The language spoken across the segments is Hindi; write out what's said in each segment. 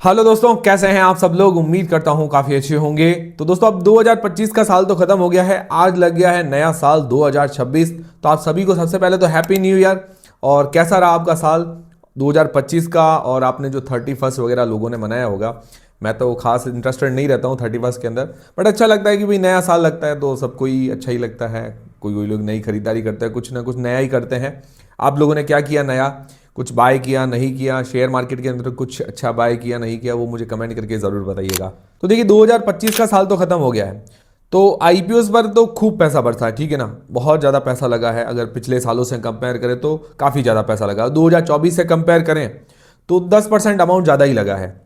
हेलो दोस्तों, कैसे हैं आप सब लोग। उम्मीद करता हूं काफी अच्छे होंगे। तो दोस्तों अब 2025 का साल तो खत्म हो गया है, आज लग गया है नया साल 2026। तो आप सभी को सबसे पहले तो हैप्पी न्यू ईयर। और कैसा रहा आपका साल 2025 का, और आपने जो 31st वगैरह लोगों ने मनाया होगा। मैं तो खास इंटरेस्टेड नहीं रहता हूँ 31st के अंदर, बट अच्छा लगता है कि भाई नया साल लगता है तो सबको ही अच्छा ही लगता है। कोई कोई लोग नई खरीदारी करते हैं, कुछ ना कुछ नया ही करते हैं। आप लोगों ने क्या किया नया, कुछ बाय किया नहीं किया, शेयर मार्केट के अंदर कुछ अच्छा बाय किया नहीं किया, वो मुझे कमेंट करके ज़रूर बताइएगा। तो देखिए 2025 का साल तो ख़त्म हो गया है। तो आईपीओस पर तो खूब पैसा बरसा है, ठीक है ना। बहुत ज़्यादा पैसा लगा है, अगर पिछले सालों से कंपेयर करें तो काफ़ी ज़्यादा पैसा लगा। 2024 से कंपेयर करें तो 10% अमाउंट ज़्यादा ही लगा है,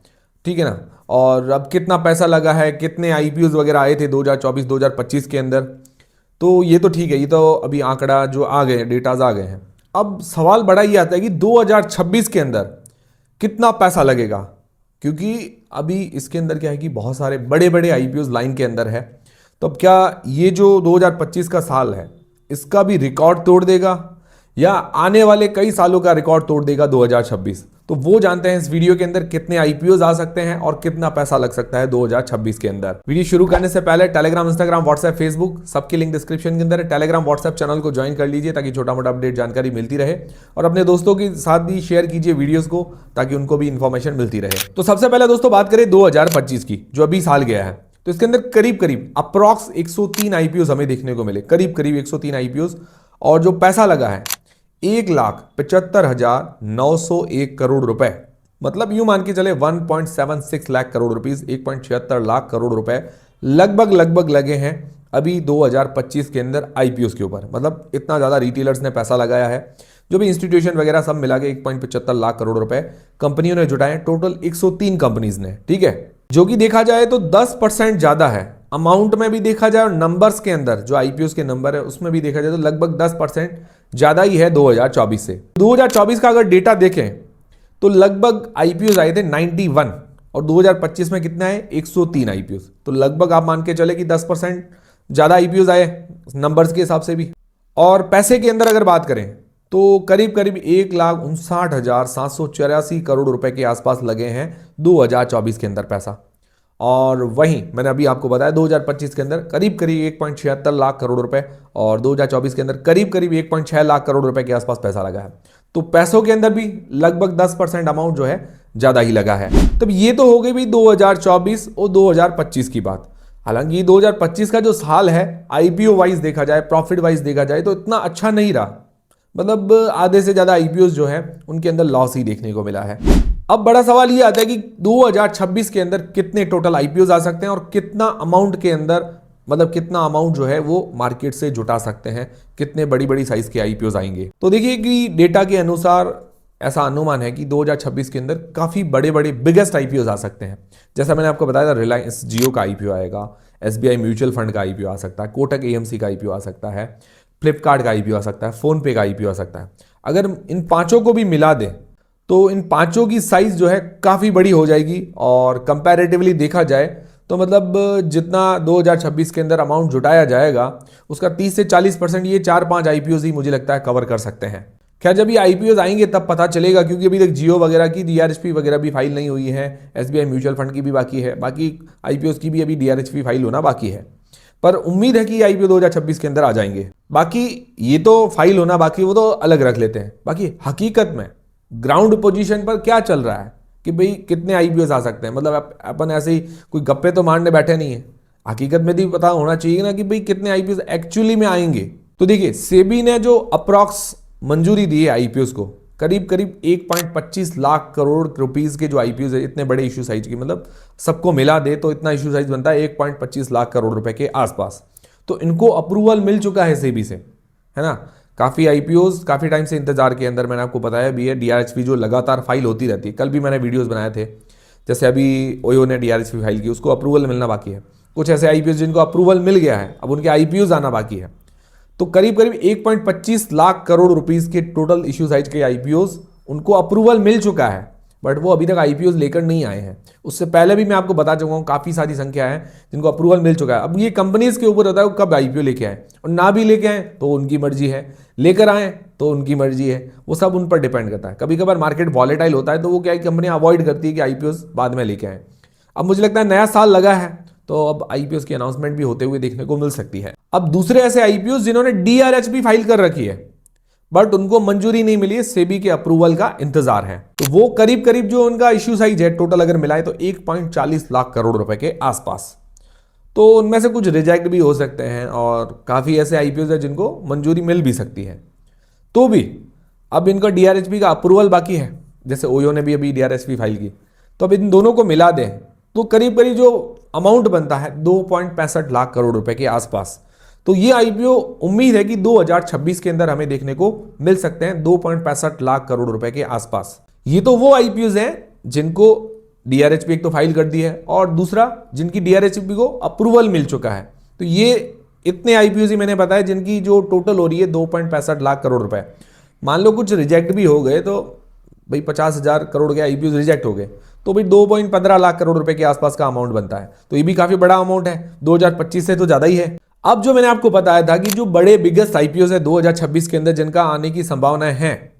ठीक है ना। और अब कितना पैसा लगा है, कितने आईपीओस वगैरह आए थे 2024 2025 के अंदर, तो ये तो ठीक है, ये तो अभी आंकड़ा जो आ गए, डेटाज आ गए हैं। अब सवाल बड़ा ये आता है कि 2026 के अंदर कितना पैसा लगेगा, क्योंकि अभी इसके अंदर क्या है कि बहुत सारे बड़े बड़े आईपीओ लाइन के अंदर है। तो अब क्या ये जो 2025 का साल है इसका भी रिकॉर्ड तोड़ देगा, या आने वाले कई सालों का रिकॉर्ड तोड़ देगा 2026। तो वो जानते हैं इस वीडियो के अंदर कितने आईपीओ आ सकते हैं और कितना पैसा लग सकता है 2026 के अंदर। वीडियो शुरू करने से पहले टेलीग्राम, इंस्टाग्राम, व्हाट्सएप, फेसबुक सबकी लिंक डिस्क्रिप्शन के अंदर है। टेलीग्राम व्हाट्सएप चैनल को ज्वाइन कर लीजिए ताकि छोटा मोटा अपडेट जानकारी मिलती रहे, और अपने दोस्तों के साथ भी शेयर कीजिए वीडियोस को ताकि उनको भी इंफॉर्मेशन मिलती रहे। तो सबसे पहले दोस्तों बात करें 2025 की, जो अभी साल गया है। तो इसके अंदर करीब करीब अप्रॉक्स 103 आईपीओ हमें देखने को मिले, करीब करीब 103 आईपीओ। और जो पैसा लगा है 1,75,901 करोड़ रुपए, मतलब यूं मान के चले 1.76 लाख करोड़ रुपीस, 1.76 लाख करोड़ रुपए लगभग लगभग लगे हैं अभी 2025 के अंदर आईपीओस के ऊपर। मतलब इतना ज्यादा रिटेलर्स ने पैसा लगाया है, जो भी इंस्टीट्यूशन वगैरह सब मिला के 1.75 लाख करोड़ रुपए कंपनियों ने जुटाए, टोटल 103 कंपनीज ने, ठीक है। जो कि देखा जाए तो 10% ज्यादा है, अमाउंट में भी देखा जाए और नंबर्स के अंदर जो आईपीओस के नंबर है उसमें भी देखा जाए तो लगभग 10% ज्यादा ही है 2024 से। 2024 का अगर डेटा देखें तो लगभग आईपीओ आए थे 91, और 2025 में कितना है 103 आईपीओ। तो लगभग आप मान के चले कि 10% ज्यादा आईपीओ आए नंबर्स के हिसाब से भी। और पैसे के अंदर अगर बात करें तो करीब करीब 1,59,784 करोड़ रुपए के आसपास लगे हैं 2024 के अंदर पैसा। और वहीं मैंने अभी आपको बताया 2025 के अंदर करीब करीब 1.76 लाख करोड़ रुपए, और 2024 के अंदर करीब करीब 1.6 लाख करोड़ रुपए के आसपास पैसा लगा है। तो पैसों के अंदर भी लगभग 10% अमाउंट जो है ज्यादा ही लगा है। तब ये तो हो गई भाई 2024 और 2025 की बात। हालांकि 2025 का जो साल है आईपीओ वाइज देखा जाए, प्रॉफिट वाइज देखा जाए तो इतना अच्छा नहीं रहा। मतलब आधे से ज्यादा आईपीओ जो है उनके अंदर लॉस ही देखने को मिला है। अब बड़ा सवाल ये आता है कि 2026 के अंदर कितने टोटल आईपीओ आ सकते हैं, और कितना अमाउंट के अंदर, मतलब कितना अमाउंट जो है वो मार्केट से जुटा सकते हैं, कितने बड़ी बड़ी साइज के आईपीओ आएंगे। तो देखिए कि डेटा के अनुसार ऐसा अनुमान है कि 2026 के अंदर काफी बड़े बड़े बिगेस्ट आईपीओ आ सकते हैं। जैसा मैंने आपको बताया था, रिलायंस जियो का आईपीओ आएगा, एसबीआई म्यूचुअल फंड का आईपीओ आ सकता है, कोटक एएमसी का आईपीओ आ सकता है, फ्लिपकार्ट का आईपीओ आ सकता है, फोन पे का आईपीओ आ सकता है। अगर इन पांचों को भी मिला दें तो इन पांचों की साइज जो है काफी बड़ी हो जाएगी। और कंपैरेटिवली देखा जाए तो मतलब जितना 2026 के अंदर अमाउंट जुटाया जाएगा उसका 30 से 40% ये 4-5 आईपीओ ही मुझे लगता है कवर कर सकते हैं। खैर जब ये आईपीओ आएंगे तब पता चलेगा, क्योंकि अभी तक जियो वगैरह की डीआरएचपी वगैरह भी फाइल नहीं हुई है, एसबीआई म्यूचुअल फंड की भी बाकी है, बाकी आईपीओ की भी अभी डीआरएचपी फाइल होना बाकी है। पर उम्मीद है कि आईपीओ 2026 के अंदर आ जाएंगे। बाकी ये तो फाइल होना बाकी, वो तो अलग रख लेते हैं। बाकी हकीकत में ग्राउंड पोजीशन पर क्या चल रहा है कि भाई कितने आईपीओ आ सकते हैं, मतलब अपन ऐसे ही कोई गप्पे तो मारने बैठे नहीं है। हकीकत में भी पता होना चाहिए ना कि भाई कितने आईपीओ एक्चुअली में आएंगे। तो देखिए सेबी ने जो अप्रॉक्स मंजूरी दी है आईपीओ को, करीब करीब 1.25 लाख करोड़ रुपीस के जो आईपीओ है, इतने बड़े इश्यू साइज की, मतलब सबको मिला दे तो इतना इश्यू साइज बनता है 1.25 लाख करोड़ रुपए के आसपास। तो इनको अप्रूवल मिल चुका है सेबी से, है ना। काफी आईपीओस काफी टाइम से इंतजार के अंदर, मैंने आपको बताया भी है, डीआरएचपी जो लगातार फाइल होती रहती है। कल भी मैंने वीडियोस बनाए थे, जैसे अभी ओयो ने डीआरएचपी फाइल की, उसको अप्रूवल मिलना बाकी है। कुछ ऐसे आईपीओ जिनको अप्रूवल मिल गया है, अब उनके आईपीओ आना बाकी है। तो करीब करीब 1.25 लाख करोड़ रुपीस के टोटल इश्यू साइज के आईपीओ उनको अप्रूवल मिल चुका है। बट वो अभी तक आईपीओ लेकर नहीं आए हैं। उससे पहले भी मैं आपको बता चुका हूँ काफ़ी सारी संख्या है जिनको अप्रूवल मिल चुका है। अब ये कंपनीज के ऊपर होता है वो कब आईपीओ लेके आए, और ना भी लेके आए तो उनकी मर्जी है, लेकर आए तो उनकी मर्जी है, वो सब उन पर डिपेंड करता है। कभी कभार मार्केट वॉलेटाइल होता है तो वो क्या है, कंपनियां अवॉइड करती है कि आईपीओ बाद में लेके आए। अब मुझे लगता है नया साल लगा है तो अब आईपीओ की अनाउंसमेंट भी होते हुए देखने को मिल सकती है। अब दूसरे ऐसे आईपीओ जिन्होंने डीआरएच फाइल कर रखी है बट उनको मंजूरी नहीं मिली है, सेबी के अप्रूवल का इंतजार है, तो वो करीब करीब जो उनका इश्यू साइज है टोटल अगर मिलाए तो 1.40 लाख करोड़ रुपए के आसपास। तो उनमें से कुछ रिजेक्ट भी हो सकते हैं और काफी ऐसे आईपीओ है जिनको मंजूरी मिल भी सकती है। तो भी अब इनका डीआरएचपी का अप्रूवल बाकी है, जैसे ओयो ने भी अभी डीआरएचपी फाइल की, तो अब इन दोनों को मिला दें तो करीब करीब जो अमाउंट बनता है 2.65 लाख करोड़ रुपए के आसपास। तो ये आईपीओ उम्मीद है कि 2026 के अंदर हमें देखने को मिल सकते हैं 2.65 लाख करोड़ रुपए के आसपास। ये तो वो आईपीओ हैं जिनको डीआरएचपी एक तो फाइल कर दी है और दूसरा जिनकी डीआरएचपी को अप्रूवल मिल चुका है। तो ये इतने आईपीओ ही मैंने बताया जिनकी जो टोटल हो रही है 2.65 लाख करोड़ रुपए। मान लो कुछ रिजेक्ट भी हो गए तो भाई 50,000 करोड़ के आईपीओ रिजेक्ट हो गए तो भाई 2.15 लाख करोड़ रुपए के आसपास का अमाउंट बनता है। तो ये भी काफी बड़ा अमाउंट है, 2025 से तो ज्यादा ही है। अब जो मैंने आपको बताया था कि जो बड़े बिगेस्ट आईपीओ है 2026 के अंदर जिनका आने की संभावनाएं हैं,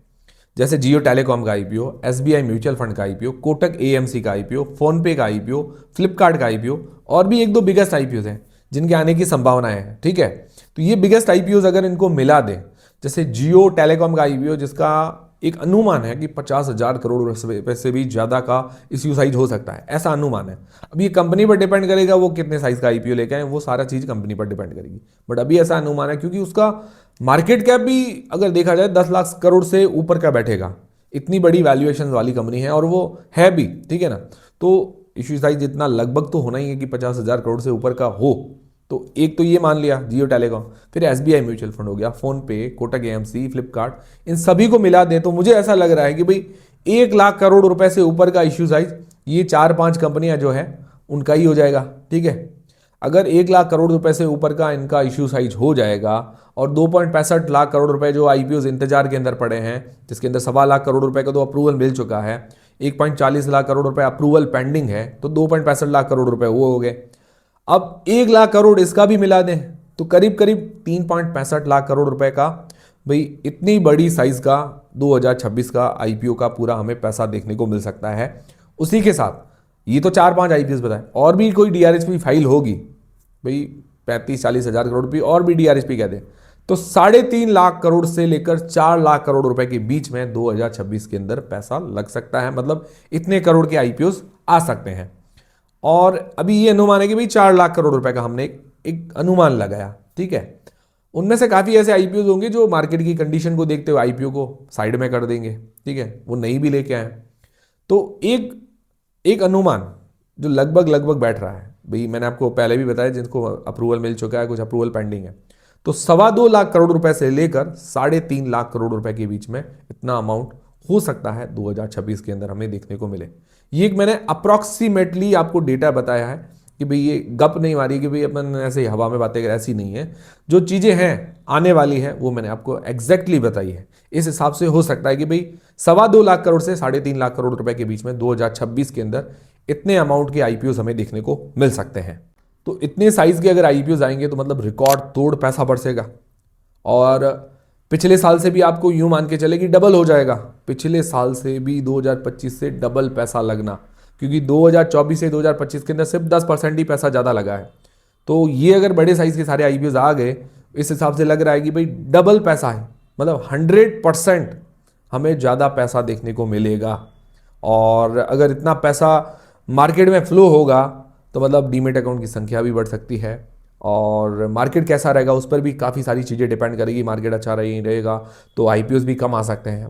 जैसे जियो टेलीकॉम का आईपीओ, एसबीआई म्यूचुअल फंड का आईपीओ, कोटक एएमसी का आईपीओ, फोन पे का आईपीओ, फ्लिपकार्ट का आईपीओ और भी एक दो बिगेस्ट आईपीओ हैं जिनके आने की संभावनाएं हैं। ठीक है, तो ये बिगेस्ट आईपीओ अगर इनको मिला दें, जैसे जियो टेलीकॉम का आईपीओ जिसका एक अनुमान है कि 50,000 करोड़ रुपए से भी ज्यादा का इश्यू साइज हो सकता है, ऐसा अनुमान है। अब ये कंपनी पर डिपेंड करेगा वो कितने साइज का आईपीओ लेके आए, वो सारा चीज कंपनी पर डिपेंड करेगी। बट अभी ऐसा अनुमान है क्योंकि उसका मार्केट कैप भी अगर देखा जाए 10 लाख करोड़ से ऊपर का बैठेगा, इतनी बड़ी वैल्यूएशन वाली कंपनी है और वो है भी। ठीक है ना, तो इश्यू साइज इतना लगभग तो होना ही है कि 50,000 करोड़ से ऊपर का हो। तो एक तो ये मान लिया जियो टेलीकॉम, फिर एसबीआई म्यूचुअल फंड हो गया, फोन पे, कोटक एएमसी, फ्लिपकार्ट, इन सभी को मिला दें तो मुझे ऐसा लग रहा है कि भाई 1 लाख करोड़ रुपए से ऊपर का इश्यू साइज ये 4-5 कंपनियां जो है उनका ही हो जाएगा। ठीक है, अगर 1 लाख करोड़ रुपए से ऊपर का इनका इश्यू साइज हो जाएगा और 2.65 लाख करोड़ रुपए जो आईपीओ इंतजार के अंदर पड़े हैं, जिसके अंदर 1.25 लाख करोड़ रुपए का तो अप्रूवल मिल चुका है, 1.40 लाख करोड़ रुपए अप्रूवल पेंडिंग है, तो 2.65 लाख करोड़ रुपए वो हो गए। अब 1 लाख करोड़ इसका भी मिला दें तो करीब करीब 3.65 लाख करोड़ रुपए का, भाई इतनी बड़ी साइज का 2026 का आईपीओ का पूरा हमें पैसा देखने को मिल सकता है। उसी के साथ ये तो 4-5 आईपीओ बताए, और भी कोई डीआरएचपी फाइल होगी भाई 35-40 हजार करोड़ रुपये और भी डीआरएचपी कह दे तो 3.5 लाख करोड़ से लेकर 4 लाख करोड़ रुपए के बीच में 2026 के अंदर पैसा लग सकता है। मतलब इतने करोड़ के आईपीओ आ सकते हैं। और अभी ये अनुमान है कि भाई 4 लाख करोड़ रुपए का हमने एक अनुमान लगाया। ठीक है, उनमें से काफी ऐसे आईपीओ होंगे जो मार्केट की कंडीशन को देखते हुए आईपीओ को साइड में कर देंगे। ठीक है, वो नहीं भी लेके आए तो एक एक अनुमान जो लगभग लगभग बैठ रहा है, भाई मैंने आपको पहले भी बताया जिनको अप्रूवल मिल चुका है, कुछ अप्रूवल पेंडिंग है, तो 2.25 लाख करोड़ रुपए से लेकर 3.5 लाख करोड़ रुपए के बीच में इतना अमाउंट हो सकता है 2026 के अंदर हमें देखने को मिले। ये एक मैंने अप्रॉक्सीमेटली आपको डेटा बताया है कि भाई ये गप नहीं मारी कि भाई अपन ऐसे ही हवा में बातें करें, ऐसी नहीं है। जो चीज़ें हैं आने वाली है वो मैंने आपको एग्जैक्टली बताई है। इस हिसाब से हो सकता है कि भाई 2.25 लाख करोड़ से 3.5 लाख करोड़ रुपए के बीच में 2026 के अंदर इतने अमाउंट के आईपीओ हमें देखने को मिल सकते हैं। तो इतने साइज के अगर आईपीओ आएंगे तो मतलब रिकॉर्ड तोड़ पैसा बरसेगा। और पिछले साल से भी आपको यूं मान के चले कि डबल हो जाएगा, पिछले साल से भी 2025 से डबल पैसा लगना, क्योंकि 2024 से 2025 के अंदर सिर्फ 10% ही पैसा ज़्यादा लगा है। तो ये अगर बड़े साइज के सारे आईपीओ आ गए, इस हिसाब से लग रहा है कि भाई डबल पैसा है, मतलब 100% हमें ज़्यादा पैसा देखने को मिलेगा। और अगर इतना पैसा मार्केट में फ्लो होगा तो मतलब डीमेट अकाउंट की संख्या भी बढ़ सकती है। और मार्केट कैसा रहेगा उस पर भी काफ़ी सारी चीज़ें डिपेंड करेगी। मार्केट अच्छा रहेगा तो आईपीओ भी कम आ सकते हैं,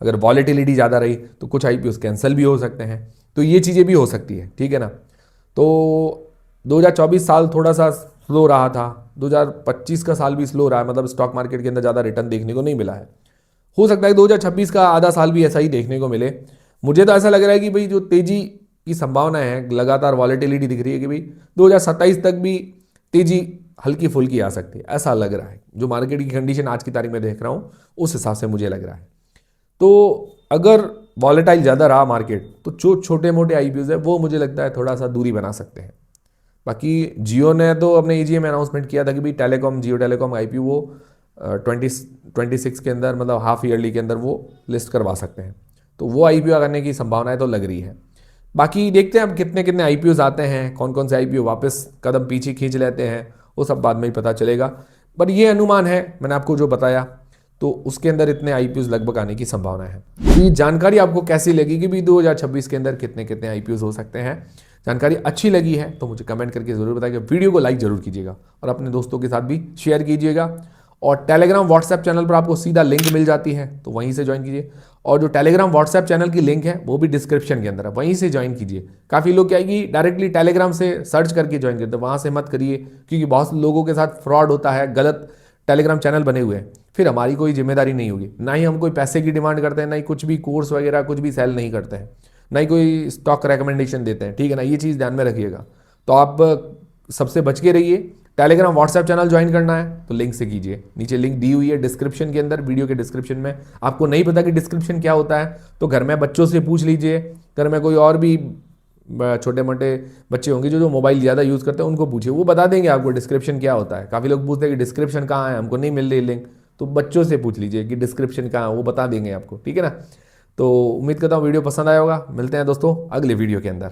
अगर वॉलेटिलिटी ज़्यादा रही तो कुछ आईपीओ कैंसिल भी हो सकते हैं। तो ये चीज़ें भी हो सकती है। ठीक है ना, तो 2024 साल थोड़ा सा स्लो रहा था, 2025 का साल भी स्लो रहा है, मतलब स्टॉक मार्केट के अंदर ज़्यादा रिटर्न देखने को नहीं मिला है। हो सकता है 2026 का आधा साल भी ऐसा ही देखने को मिले। मुझे तो ऐसा लग रहा है कि भाई जो तेजी की संभावना है, लगातार वॉलेटिलिटी दिख रही है कि भाई 2027 तक भी तेजी हल्की फुल्की आ सकती है, ऐसा लग रहा है। जो मार्केट की कंडीशन आज की तारीख में देख रहा हूँ उस हिसाब से मुझे लग रहा है। तो अगर वॉलेटाइल ज़्यादा रहा मार्केट, तो जो छोटे मोटे आईपीओज है वो मुझे लगता है थोड़ा सा दूरी बना सकते हैं। बाकी जियो ने तो अपने ईजीएम में अनाउंसमेंट किया था कि भाई टेलीकॉम, जियो टेलीकॉम आईपीओ वो 2026 के अंदर, मतलब हाफ ईयरली के अंदर वो लिस्ट करवा सकते हैं, तो वो आईपीओ करने की संभावनाएं तो लग रही है। बाकी देखते हैं अब कितने कितने आईपीओज आते हैं, कौन कौन से आईपीओ वापस कदम पीछे खींच लेते हैं, वो सब बाद में ही पता चलेगा। पर ये अनुमान है मैंने आपको जो बताया, तो उसके अंदर इतने आईपीओज लगभग आने की संभावना है। तो ये जानकारी आपको कैसी लगी कि भी 2026 के अंदर कितने कितने आईपीओज हो सकते हैं? जानकारी अच्छी लगी है तो मुझे कमेंट करके ज़रूर बताइए, वीडियो को लाइक जरूर कीजिएगा और अपने दोस्तों के साथ भी शेयर कीजिएगा। और टेलीग्राम व्हाट्सएप चैनल पर आपको सीधा लिंक मिल जाती है, तो वहीं से ज्वाइन कीजिए। और जो टेलीग्राम व्हाट्सएप चैनल की लिंक है वो भी डिस्क्रिप्शन के अंदर है, वहीं से ज्वाइन कीजिए। काफ़ी लोग क्या है कि डायरेक्टली टेलीग्राम से सर्च करके ज्वाइन करते हैं, वहाँ से मत करिए, क्योंकि बहुत लोगों के साथ फ्रॉड होता है, गलत टेलीग्राम चैनल बने हुए हैं, फिर हमारी कोई जिम्मेदारी नहीं होगी। ना ही हम कोई पैसे की डिमांड करते हैं, ना ही कुछ भी कोर्स वगैरह कुछ भी सेल नहीं करते हैं, ना ही कोई स्टॉक रिकमेंडेशन देते हैं, ठीक है ना, ये चीज़ ध्यान में रखिएगा। तो आप सबसे बच के रहिए। टेलीग्राम व्हाट्सएप चैनल ज्वाइन करना है तो लिंक से कीजिए, नीचे लिंक दी हुई है डिस्क्रिप्शन के अंदर, वीडियो के डिस्क्रिप्शन में। आपको नहीं पता कि डिस्क्रिप्शन क्या होता है तो घर में बच्चों से पूछ लीजिए, घर में कोई और भी छोटे मोटे बच्चे होंगे जो मोबाइल ज़्यादा यूज़ करते हैं, उनको पूछिए, वो बता देंगे आपको डिस्क्रिप्शन क्या होता है। काफ़ी लोग पूछते हैं कि डिस्क्रिप्शन कहाँ है, हमको नहीं मिल रही लिंक, तो बच्चों से पूछ लीजिए कि डिस्क्रिप्शन कहाँ है, वो बता देंगे आपको, ठीक है ना। तो उम्मीद करता हूँ वीडियो पसंद आया होगा। मिलते हैं दोस्तों अगले वीडियो के अंदर।